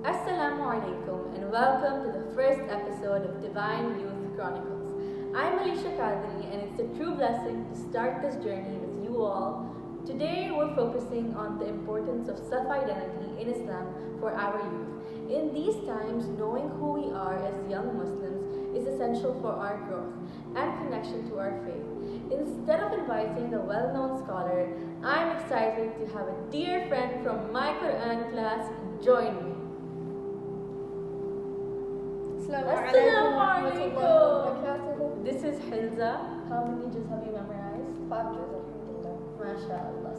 Assalamu Alaikum and welcome to the first episode of Divine Youth Chronicles. I'm Alisha and it's a true blessing to start this journey with you all. Today we're focusing on the importance of self-identity in Islam for our youth. In these times, knowing who we are as young Muslims is essential for our growth and connection to our faith. Instead of inviting a well-known scholar, I'm excited to have a dear friend from my Quran class join me. Assalamu Alaikum. This is Helza. How many juz have you memorized? 5 juz, alhamdulillah. MashaAllah.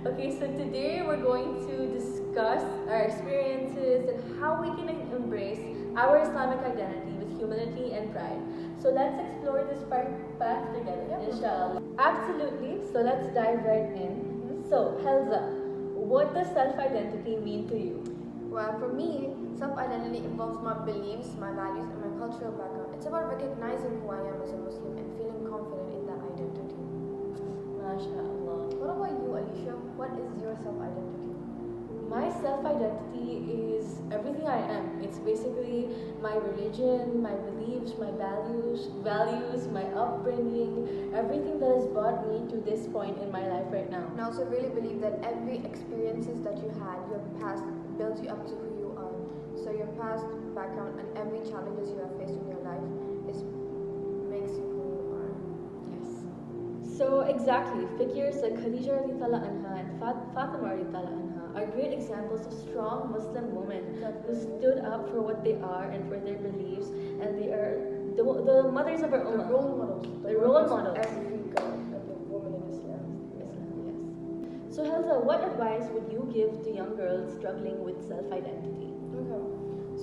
Okay, so today we're going to discuss our experiences and how we can embrace our Islamic identity with humility and pride. So let's explore this path together, insha'Allah. Absolutely. So let's dive right in. So, Helza, what does self-identity mean to you? Well, for me, self-identity involves my beliefs, my values, and my cultural background. It's about recognizing who I am as a Muslim and feeling confident in that identity. MashaAllah. What about you, Alisha? What is your self-identity? My self-identity is everything I am. It's basically my religion, my beliefs, my values, my upbringing, everything that has brought me to this point in my life right now. And I also really believe that every experiences that you had, your past, builds you up to who you are. So your past, background, and every challenges you have faced in your life makes you who you are. Yes. So exactly, figures like Khadija radiallahu anha and Fatima radiallahu anha are great examples of strong Muslim women who stood up for what they are and for their beliefs, and they are the mothers of our ummah. The role models. The role models. Every girl, every woman in Islam. Yes. So Helza, what advice would you give to young girls struggling with self-identity? Okay.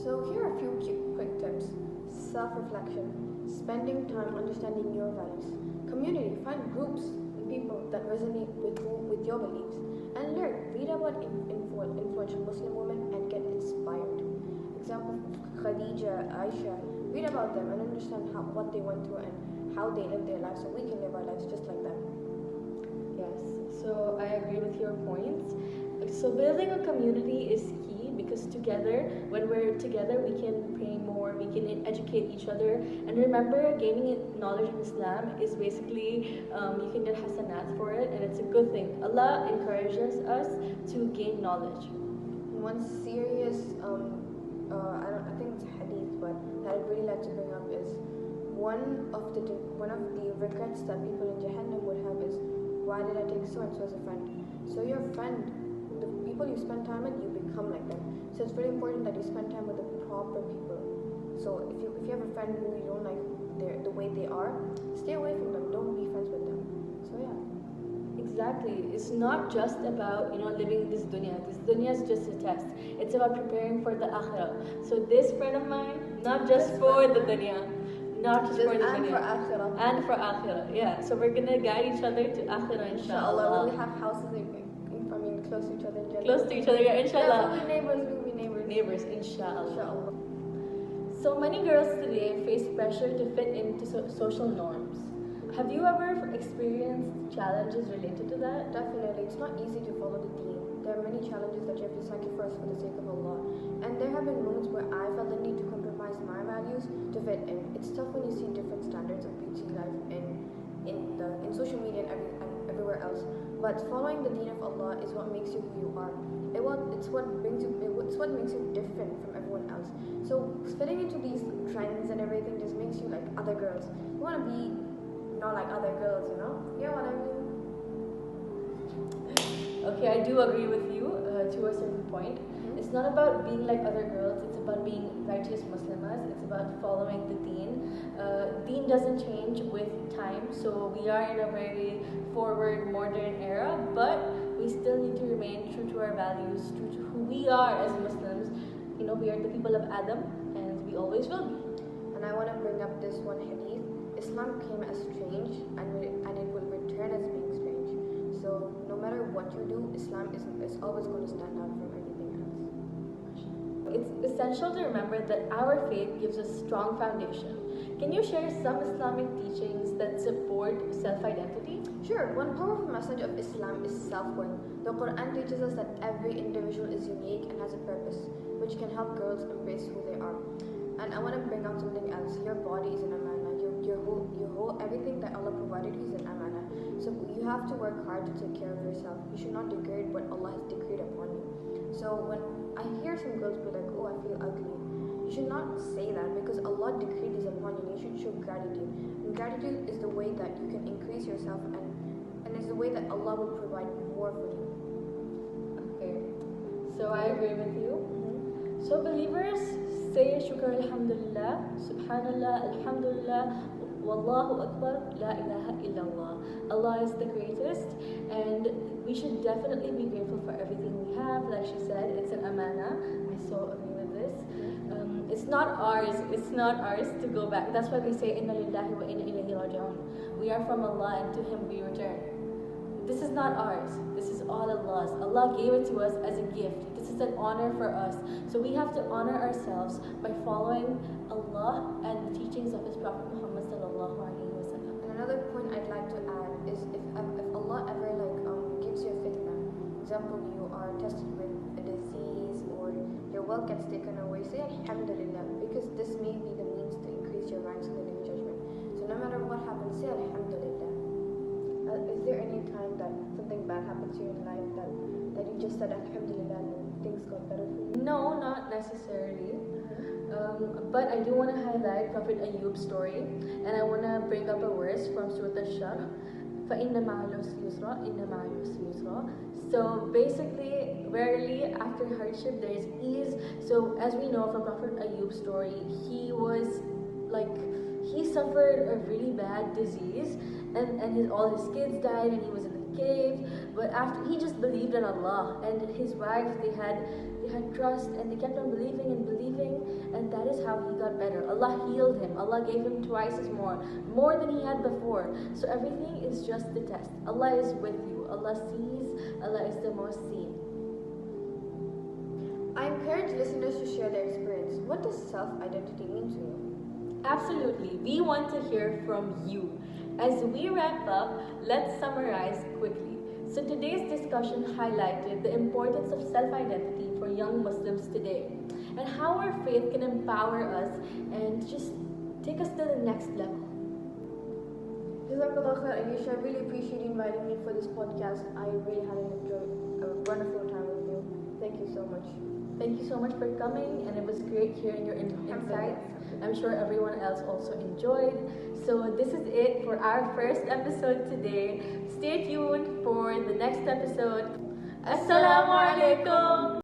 So here are a few quick tips. Self-reflection. Spending time understanding your values. Community. Find groups and people that resonate with your beliefs. And learn. Read about influential Muslim women and get inspired. Example, Khadija, Aisha. Read about them and understand what they went through and how they live their lives so we can live our lives just like them. Yes, so I agree with your points. So building a community is key because together, when we're together, we can pray more, we can educate each other. And remember, gaining knowledge in Islam is basically, you can get hasanat for it, and it's a good thing. Allah encourages us to gain knowledge. One serious, I think it's a hadith, but that I'd really like to bring up is one of the regrets that people in Jahannam would have is, why did I take so and so as a friend? So your friend, the people you spend time with, you become like them. So it's very important that you spend time with the proper people. So if you have a friend who you don't like the way they are, stay away from them. Don't be friends with them. So yeah. Exactly. It's not just about living this dunya. This dunya is just a test. It's about preparing for the akhirah. So this friend of mine, not just for the dunya. Not just for the dunya. For akhirah. And for akhirah, yeah. So we're gonna guide each other to akhirah, insha'Allah. We have houses close to each other. Close to each other, yeah, inshallah. We'll be neighbors. Neighbors, inshallah. So many girls today face pressure to fit into social norms. Have you ever experienced challenges related to that? Definitely. It's not easy to follow the deen. There are many challenges that you have to sacrifice for the sake of Allah. And there have been moments where I felt the need to compromise my values to fit in. It's tough when you see different standards of beauty life in social media and everywhere else. But following the deen of Allah is what makes you who you are. It's what makes you different from everyone else. So fitting into these trends and everything just makes you like other girls. You want to be not like other girls, you know? You know what I mean? Okay, I do agree with you to a certain point. It's not about being like other girls, it's about being righteous Muslimas, it's about following the deen. Deen doesn't change with time, so we are in a very forward, modern era, but we still need to remain true to our values, true to who we are as Muslims. We are the people of Adam, and we always will be. And I want to bring up this one hadith. Islam came as strange, and it will return as being strange. So no matter what you do, Islam is always going to stand out from everything else. It's essential to remember that our faith gives us strong foundation. Can you share some Islamic teachings that support self-identity? Sure, one powerful message of Islam is self-worth. The Quran teaches us that every individual is unique and has a purpose, which can help girls embrace who they are. And I want to bring out something else. Your body is an amana. Everything that Allah provided you is an amana. So you have to work hard to take care of yourself. You should not degrade what Allah has decreed upon you. So when I hear some girls be like, oh, I feel ugly, you should not say that, because Allah decreed this upon you. You should show gratitude. And gratitude is the way that you can increase yourself, and it's the way that Allah will provide more for you. Okay, so I agree with you. So believers, say shukr alhamdulillah, subhanallah, alhamdulillah, wallahu akbar, la ilaha illallah. Allah is the greatest, and we should definitely be grateful for everything we have. Like she said, it's an amana. I so agree with this. It's not ours to go back. That's why we say inna lillahi wa inna ilayhi raji'un. We are from Allah and to Him we return. This is not ours. This is all Allah's. Allah gave it to us as a gift. This is an honor for us. So we have to honor ourselves by following Allah and the teachings of His Prophet Muhammad sallallahu alaihi wasallam. And another point I'd like to add is if Allah ever gives you a fitna, example, you are tested with a disease or your wealth gets taken away, say alhamdulillah, because this may be the means to increase your ranks in the day of judgment. So no matter what happens, say alhamdulillah. Is there any time that something bad happened to you in life that you just said alhamdulillah and things got better for you? No, not necessarily. But I do want to highlight Prophet Ayyub's story, and I want to bring up a verse from Surah Al-Sharh. فَإِنَّ مَعَ الْعُسْرِ يُسْرًا إِنَّ مَعَ الْعُسْرِ يُسْرًا. So basically, rarely after hardship there is ease. So as we know from Prophet Ayyub's story, he suffered a really bad disease, and all his kids died, and he was in the cave. But after, he just believed in Allah, and his wife, they had trust, and they kept on believing, and that is how he got better. Allah healed him. Allah gave him twice as more than he had before. So everything is just the test. Allah is with you. Allah sees. Allah is the most seen. I encourage listeners to share their experience. What does self-identity mean to you? Absolutely. We want to hear from you. As we wrap up, let's summarize quickly. So today's discussion highlighted the importance of self-identity for young Muslims today, and how our faith can empower us and just take us to the next level. Jazakallah khair, Alisha. I really appreciate you inviting me for this podcast. I really had a wonderful time with you. Thank you so much. Thank you so much for coming, and it was great hearing your insights. I'm sure everyone else also enjoyed. So this is it for our first episode today. Stay tuned for the next episode. Assalamu Alaikum.